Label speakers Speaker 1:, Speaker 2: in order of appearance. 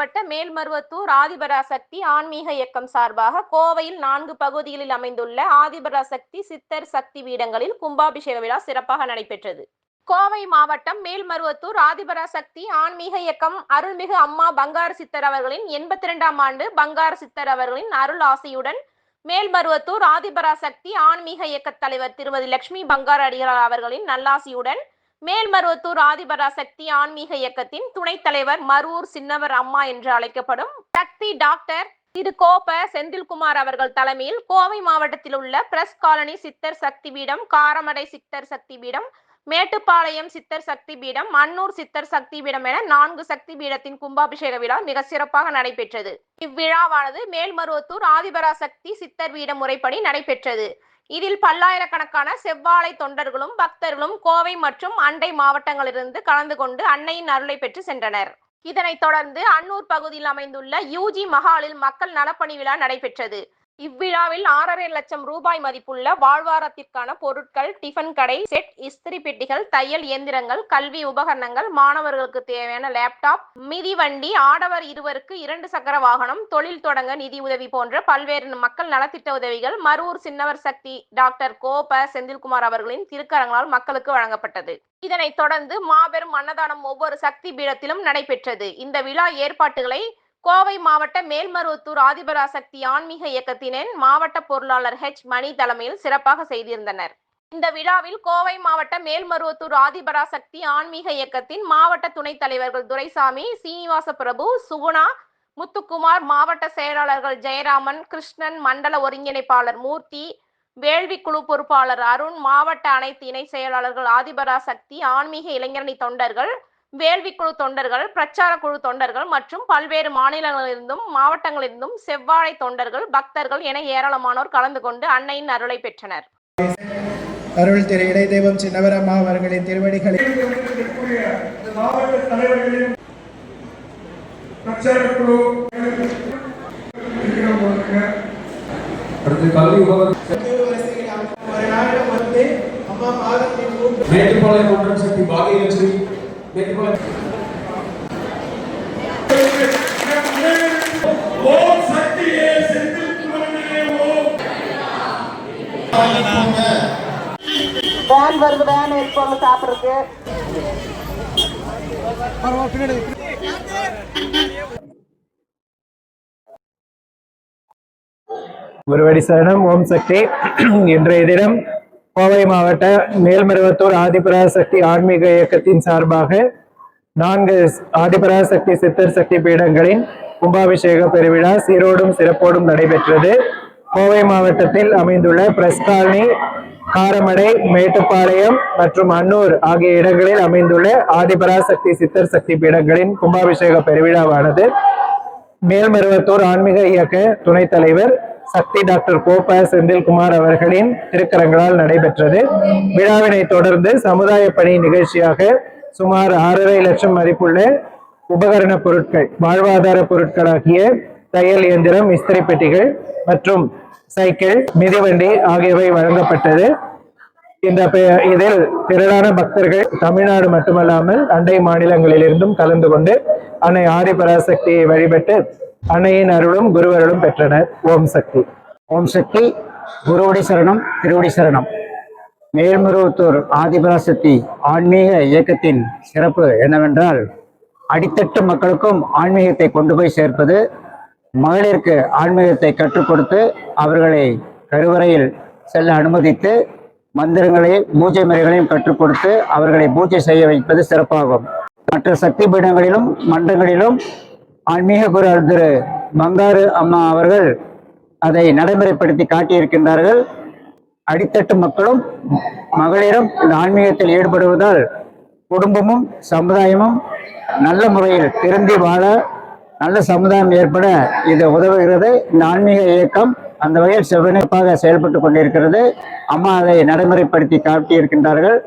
Speaker 1: மாவட்ட மேல்மருவத்தூர் ஆதிபராசக்தி ஆன்மீக இயக்கம் சார்பாக கோவையில் 4 பகுதிகளில் அமைந்துள்ள ஆதிபராசக்தி சித்தர் சக்தி பீடங்களில் கும்பாபிஷேக விழா சிறப்பாக நடைபெற்றது. கோவை மாவட்டம் மேல்மருவத்தூர் ஆதிபராசக்தி ஆன்மீக இயக்கம் அருள்மிகு அம்மா பங்காரு சித்தர் அவர்களின் 82ஆம் ஆண்டு பங்காரு சித்தர் அவர்களின் அருள் ஆசியுடன் மேல்மருவத்தூர் ஆதிபராசக்தி ஆன்மீக இயக்க தலைவர் திருமதி லட்சுமி பங்காரு அடிகளார் அவர்களின் நல்லாசியுடன் மேல்மருவத்தூர் ஆதிபராசக்தி ஆன்மீக இயக்கத்தின் துணைத் தலைவர் மருவூர் சின்னவர் அம்மா என்று அழைக்கப்படும் சக்தி டாக்டர் திரு கோப செந்தில்குமார் அவர்கள் தலைமையில் கோவை மாவட்டத்தில் உள்ள பிரஸ் காலனி சித்தர் சக்தி பீடம், காரமடை சித்தர் சக்தி பீடம், மேட்டுப்பாளையம் சித்தர் சக்தி பீடம், அன்னூர் சித்தர் சக்தி பீடம் என 4 சக்தி பீடத்தின் கும்பாபிஷேக விழா மிக சிறப்பாக நடைபெற்றது. இவ்விழாவானது மேல்மருவத்தூர் ஆதிபராசக்தி சித்தர் பீட முறைப்படி நடைபெற்றது. இதில் பல்லாயிரக்கணக்கான செவ்வாழை தொண்டர்களும் பக்தர்களும் கோவை மற்றும் அண்டை மாவட்டங்களிலிருந்து கலந்து கொண்டு அன்னையின் அருளை பெற்று சென்றனர். இதனைத் தொடர்ந்து அன்னூர் பகுதியில் அமைந்துள்ள யூஜி மஹாலில் மக்கள் நலப்பணி விழா நடைபெற்றது. இவ்விழாவில் 6.5 லட்சம் ரூபாய் மதிப்புள்ள வாழ்வாரத்திற்கான பொருட்கள், டிஃபன் கடை செட், இஸ்திரி பெட்டிகள், தையல் இயந்திரங்கள், கல்வி உபகரணங்கள், மாணவர்களுக்கு தேவையான லேப்டாப், மிதிவண்டி, ஆடவர் 2 2 சக்கர வாகனம், தொழில் தொடங்க நிதி உதவி போன்ற பல்வேறு மக்கள் நலத்திட்ட உதவிகள் மருவூர் சின்னவர் சக்தி டாக்டர் கோப செந்தில்குமார் அவர்களின் திருக்கரங்களால் மக்களுக்கு வழங்கப்பட்டது. இதனைத் தொடர்ந்து மாபெரும் அன்னதானம் ஒவ்வொரு சக்தி பீடத்திலும் நடைபெற்றது. இந்த விழா ஏற்பாட்டுகளை கோவை மாவட்ட மேல்மருவத்தூர் ஆதிபராசக்தி ஆன்மீக இயக்கத்தின் மாவட்ட பொருளாளர் மணி தலைமையில் சிறப்பாக செய்திருந்தனர். இந்த விழாவில் கோவை மாவட்ட மேல்மருவத்தூர் ஆதிபராசக்தி ஆன்மீக இயக்கத்தின் மாவட்ட துணைத் தலைவர்கள் துரைசாமி, சீனிவாச பிரபு, சுகுணா, முத்துக்குமார், மாவட்ட செயலாளர்கள் ஜெயராமன், கிருஷ்ணன், மண்டல ஒருங்கிணைப்பாளர் மூர்த்தி, வேள்வி குழு பொறுப்பாளர் அருண், மாவட்ட அனைத்து இணை செயலாளர்கள், ஆதிபராசக்தி ஆன்மீக இளைஞரணி தொண்டர்கள், வேள்விக்குழு தொண்டர்கள், பிரச்சார குழு தொண்டர்கள் மற்றும் பல்வேறு மாநிலங்களிலிருந்தும் மாவட்டங்களிலிருந்தும் செவ்வாழை தொண்டர்கள், பக்தர்கள் என ஏராளமானோர் கலந்து கொண்டு அன்னையின் அருளை பெற்றனர்.
Speaker 2: அருள் திரு இறை தெய்வம் சின்னவரம்மா அவர்களின் திருவடிகளை
Speaker 3: மேட்டுப்பாளையம் ஒன்றியம் சக்தி பாகியலட்சுமி ஓம் சக்தியே செந்தில்குமரனே ஓம்.
Speaker 1: வேன் வருது, வேன் எடுப்பாங்க சாப்பிட்றதுக்கு.
Speaker 2: ஒருவடி சரணம். ஓம் சக்தி. இன்றைய தினம் கோவை மாவட்ட மேல்மருவத்தூர் ஆதிபராசக்தி ஆன்மீக இயக்கத்தின் சார்பாக 4 ஆதிபராசக்தி சித்தர் சக்தி பீடங்களின் கும்பாபிஷேக பெருவிழா சீரோடும் சிறப்போடும் நடைபெற்றது. கோவை மாவட்டத்தில் அமைந்துள்ள பிரஸ் காலனி, காரமடை, மேட்டுப்பாளையம் மற்றும் அன்னூர் ஆகிய இடங்களில் அமைந்துள்ள ஆதிபராசக்தி சித்தர் சக்தி பீடங்களின் கும்பாபிஷேக பெருவிழாவானது மேல்மருவத்தூர் ஆன்மீக இயக்க துணைத் தலைவர் சக்தி டாக்டர் கோப செந்தில்குமார் அவர்களின் திருக்கரங்களால் நடைபெற்றது. விழாவினை தொடர்ந்து சமுதாய பணி நிகழ்ச்சியாக சுமார் 6.5 லட்சம் மதிப்புள்ள உபகரண பொருட்கள், வாழ்வாதார பொருட்களாகிய தையல் இயந்திரம், இஸ்திரி பெட்டிகள் மற்றும் சைக்கிள், மிதிவண்டி ஆகியவை வழங்கப்பட்டது. இதில் திரளான பக்தர்கள் தமிழ்நாடு மட்டுமல்லாமல் அண்டை மாநிலங்களிலிருந்தும் கலந்து கொண்டு அன்னை ஆதிபராசக்தியை வழிபட்டு அன்னையின் அருளும் குருவருளும் பெற்றனர். ஓம் சக்தி.
Speaker 4: ஓம் சக்தி. குருவடி சரணம், திருவடி சரணம். மேல்மருவத்தூர் ஆதிபராசக்தி ஆன்மீக இயக்கத்தின் சிறப்பு என்னவென்றால், அடித்தட்டு மக்களுக்கும் ஆன்மீகத்தை கொண்டு போய் சேர்ப்பது, மகளிருக்கு ஆன்மீகத்தை கற்றுக் கொடுத்து அவர்களை கருவறையில் செல்ல அனுமதித்து மந்திரங்களை, பூஜை முறைகளையும் கற்றுக் கொடுத்து அவர்களை பூஜை செய்ய வைப்பது சிறப்பாகும். மற்ற சக்தி பீடங்களிலும் மன்றங்களிலும் ஆன்மீக குரு திரு பங்காரு அம்மா அவர்கள் அதை நடைமுறைப்படுத்தி காட்டியிருக்கின்றார்கள். அடித்தட்டு மக்களும் மகளிரும் இந்த ஆன்மீகத்தில் ஈடுபடுவதால் குடும்பமும் சமுதாயமும் நல்ல முறையில் திருந்தி வாழ, நல்ல சமுதாயம் ஏற்பட இது உதவுகிறது. இந்த ஆன்மீக இயக்கம் அந்த வகையில் சிறப்பாக செயல்பட்டு கொண்டிருக்கிறது. அம்மா அதை நடைமுறைப்படுத்தி காட்டியிருக்கின்றார்கள்.